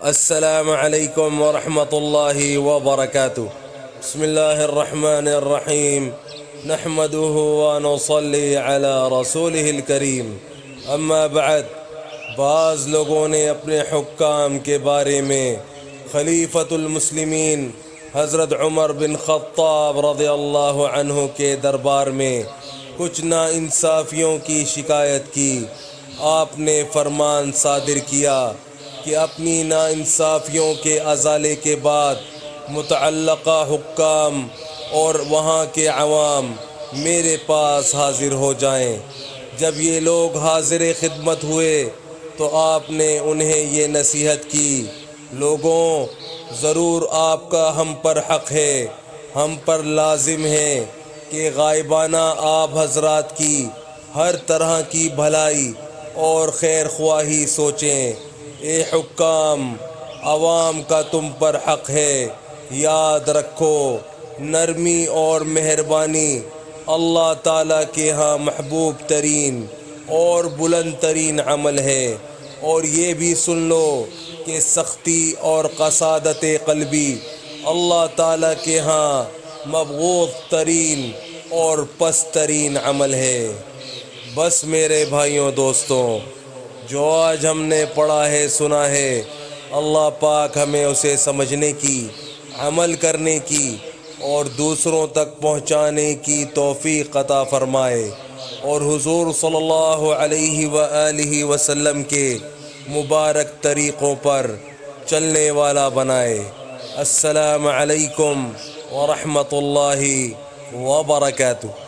السلام علیکم ورحمۃ اللہ وبرکاتہ۔ بسم اللہ الرحمن الرحیم، نحمده ونصلی علی رسولہ الکریم، اما بعد۔ بعض لوگوں نے اپنے حکام کے بارے میں خلیفۃ المسلمین حضرت عمر بن خطاب رضی اللہ عنہ کے دربار میں کچھ ناانصافیوں کی شکایت کی۔ آپ نے فرمان صادر کیا کہ اپنی ناانصافیوں کے ازالے کے بعد متعلقہ حکام اور وہاں کے عوام میرے پاس حاضر ہو جائیں۔ جب یہ لوگ حاضر خدمت ہوئے تو آپ نے انہیں یہ نصیحت کی، لوگوں، ضرور آپ کا ہم پر حق ہے، ہم پر لازم ہے کہ غائبانہ آپ حضرات کی ہر طرح کی بھلائی اور خیر خواہی سوچیں۔ اے حکام، عوام کا تم پر حق ہے، یاد رکھو نرمی اور مہربانی اللہ تعالیٰ کے ہاں محبوب ترین اور بلند ترین عمل ہے، اور یہ بھی سن لو کہ سختی اور قسادت قلبی اللہ تعالیٰ کے ہاں مبغوض ترین اور پست ترین عمل ہے۔ بس میرے بھائیوں دوستوں، جو آج ہم نے پڑھا ہے سنا ہے، اللہ پاک ہمیں اسے سمجھنے کی، عمل کرنے کی اور دوسروں تک پہنچانے کی توفیق عطا فرمائے، اور حضور صلی اللہ علیہ وآلہ وسلم کے مبارک طریقوں پر چلنے والا بنائے۔ السلام علیکم ورحمۃ اللہ وبرکاتہ۔